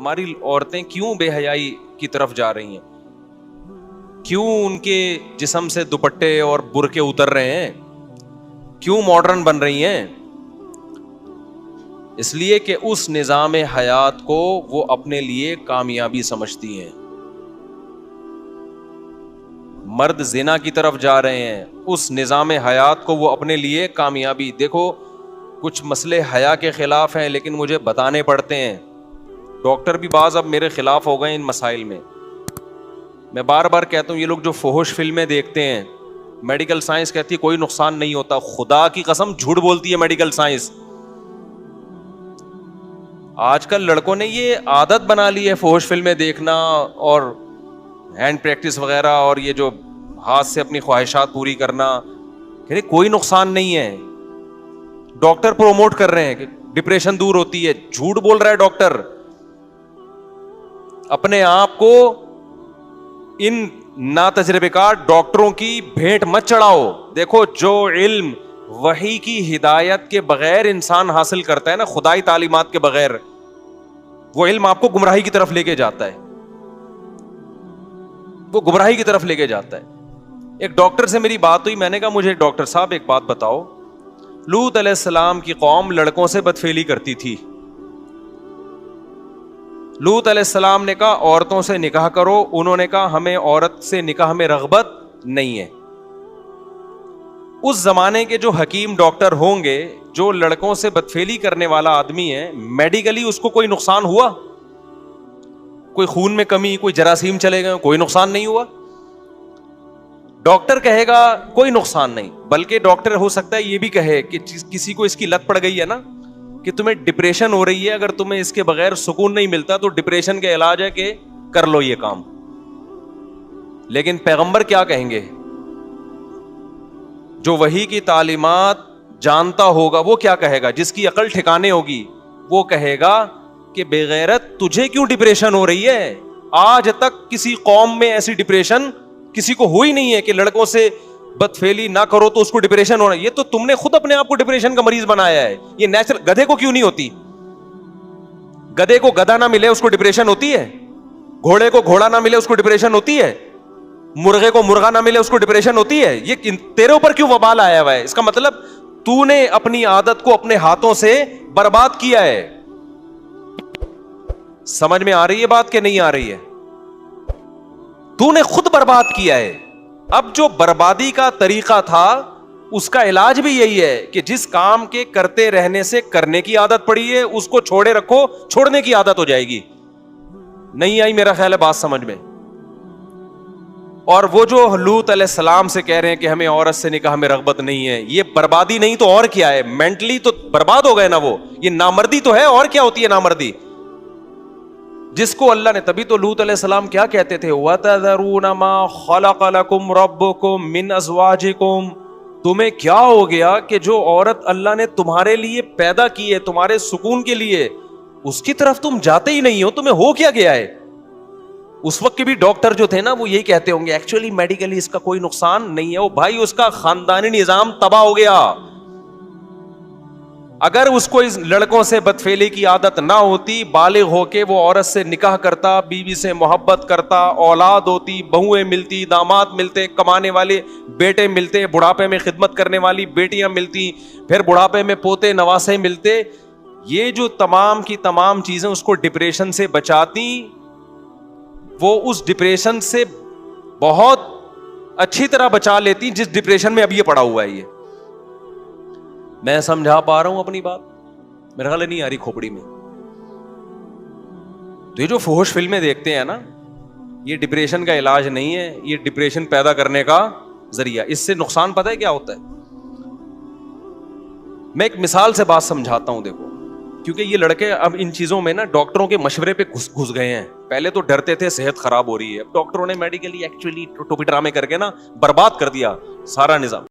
ہماری عورتیں کیوں بے حیائی کی طرف جا رہی ہیں؟ کیوں ان کے جسم سے دوپٹے اور برقعے اتر رہے ہیں؟ کیوں ماڈرن بن رہی ہیں؟ اس لیے کہ اس نظام حیات کو وہ اپنے لیے کامیابی سمجھتی ہیں. مرد زنا کی طرف جا رہے ہیں، اس نظام حیات کو وہ اپنے لیے کامیابی. دیکھو کچھ مسئلے حیا کے خلاف ہیں لیکن مجھے بتانے پڑتے ہیں. ڈاکٹر بھی بعض اب میرے خلاف ہو گئے ان مسائل میں. میں بار بار کہتا ہوں یہ لوگ جو فحش فلمیں دیکھتے ہیں، میڈیکل سائنس کہتی ہے کوئی نقصان نہیں ہوتا. خدا کی قسم جھوٹ بولتی ہے میڈیکل سائنس. آج کل لڑکوں نے یہ عادت بنا لی ہے فحش فلمیں دیکھنا اور ہینڈ پریکٹس وغیرہ اور یہ جو ہاتھ سے اپنی خواہشات پوری کرنا. کہ کوئی نقصان نہیں ہے. ڈاکٹر پروموٹ کر رہے ہیں کہ ڈپریشن دور ہوتی ہے. جھوٹ بول رہا ہے ڈاکٹر. اپنے آپ کو ان ناتجربے کار ڈاکٹروں کی بھیٹ مت چڑھاؤ. دیکھو جو علم وحی کی ہدایت کے بغیر انسان حاصل کرتا ہے نا، خدائی تعلیمات کے بغیر، وہ علم آپ کو گمراہی کی طرف لے کے جاتا ہے. وہ گمراہی کی طرف لے کے جاتا ہے. ایک ڈاکٹر سے میری بات ہوئی، میں نے کہا مجھے ڈاکٹر صاحب ایک بات بتاؤ، لوط علیہ السلام کی قوم لڑکوں سے بدفعلی کرتی تھی. لوط علیہ السلام نے کہا عورتوں سے نکاح کرو. انہوں نے کہا ہمیں عورت سے نکاح میں رغبت نہیں ہے. اس زمانے کے جو حکیم ڈاکٹر ہوں گے، جو لڑکوں سے بدفعلی کرنے والا آدمی ہے، میڈیکلی اس کو کوئی نقصان ہوا؟ کوئی خون میں کمی، کوئی جراثیم چلے گئے، کوئی نقصان نہیں ہوا. ڈاکٹر کہے گا کوئی نقصان نہیں، بلکہ ڈاکٹر ہو سکتا ہے یہ بھی کہے کہ کسی کو اس کی لت پڑ گئی ہے نا، کہ تمہیں ڈپریشن ہو رہی ہے، اگر تمہیں اس کے بغیر سکون نہیں ملتا تو ڈپریشن کا علاج ہے کہ کر لو یہ کام. لیکن پیغمبر کیا کہیں گے؟ جو وحی کی تعلیمات جانتا ہوگا وہ کیا کہے گا؟ جس کی عقل ٹھکانے ہوگی وہ کہے گا کہ بے غیرت تجھے کیوں ڈپریشن ہو رہی ہے؟ آج تک کسی قوم میں ایسی ڈپریشن کسی کو ہوئی نہیں ہے کہ لڑکوں سے بدفعلی نہ کرو تو اس کو ڈپریشن ہونا. یہ تو تم نے خود اپنے آپ کو ڈپریشن کا مریض بنایا ہے. یہ نیچرل. گدھے کو کیوں نہیں ہوتی؟ گدھے کو گدھا نہ ملے اس کو ڈپریشن ہوتی ہے؟ گھوڑے کو گھوڑا نہ ملے اس کو ڈپریشن ہوتی ہے؟ مرغے کو مرغا نہ ملے اس کو ڈپریشن ہوتی ہے؟ یہ تیرے اوپر کیوں وبال آیا ہوا ہے؟ اس کا مطلب تو نے اپنی عادت کو اپنے ہاتھوں سے برباد کیا ہے. سمجھ میں آ رہی ہے بات کہ نہیں آ رہی ہے؟ تو نے خود برباد کیا ہے. اب جو بربادی کا طریقہ تھا اس کا علاج بھی یہی ہے کہ جس کام کے کرتے رہنے سے کرنے کی عادت پڑی ہے اس کو چھوڑے رکھو، چھوڑنے کی عادت ہو جائے گی. نہیں آئی میرا خیال ہے بات سمجھ میں؟ اور وہ جو لوط علیہ السلام سے کہہ رہے ہیں کہ ہمیں عورت سے نکاح میں رغبت نہیں ہے، یہ بربادی نہیں تو اور کیا ہے؟ مینٹلی تو برباد ہو گئے نا وہ. یہ نامردی تو ہے. اور کیا ہوتی ہے نامردی؟ جس کو اللہ نے، تبھی تو لوط علیہ السلام کیا کہتے تھے؟ وَتَذَرُونَ مَا خَلَقَ لَكُمْ رَبُّكُمْ مِنْ أَزْوَاجِكُمْ. تمہیں کیا ہو گیا کہ جو عورت اللہ نے تمہارے لیے پیدا کی ہے تمہارے سکون کے لیے، اس کی طرف تم جاتے ہی نہیں ہو؟ تمہیں ہو کیا گیا ہے؟ اس وقت کے بھی ڈاکٹر جو تھے نا وہ یہی کہتے ہوں گے ایکچولی میڈیکلی اس کا کوئی نقصان نہیں ہے. وہ بھائی اس کا خاندانی نظام تباہ ہو گیا. اگر اس کو اس لڑکوں سے بدفعلی کی عادت نہ ہوتی، بالغ ہو کے وہ عورت سے نکاح کرتا، بیوی سے محبت کرتا، اولاد ہوتی، بہویں ملتی، داماد ملتے، کمانے والے بیٹے ملتے، بڑھاپے میں خدمت کرنے والی بیٹیاں ملتی، پھر بڑھاپے میں پوتے نواسے ملتے، یہ جو تمام کی تمام چیزیں اس کو ڈپریشن سے بچاتی، وہ اس ڈپریشن سے بہت اچھی طرح بچا لیتی جس ڈپریشن میں اب یہ پڑا ہوا ہے. یہ میں سمجھا پا رہا ہوں اپنی بات؟ میرا خیال نہیں آ رہی کھوپڑی میں. تو یہ جو فحش فلمیں دیکھتے ہیں نا، یہ ڈپریشن کا علاج نہیں ہے، یہ ڈپریشن پیدا کرنے کا ذریعہ. اس سے نقصان پتہ ہے کیا ہوتا ہے؟ میں ایک مثال سے بات سمجھاتا ہوں. دیکھو کیونکہ یہ لڑکے اب ان چیزوں میں نا ڈاکٹروں کے مشورے پہ گھس گئے ہیں. پہلے تو ڈرتے تھے صحت خراب ہو رہی ہے، اب ڈاکٹروں نے میڈیکلی ایکچولی ٹوپی ڈرامے کر کے نا برباد کر دیا سارا نظام.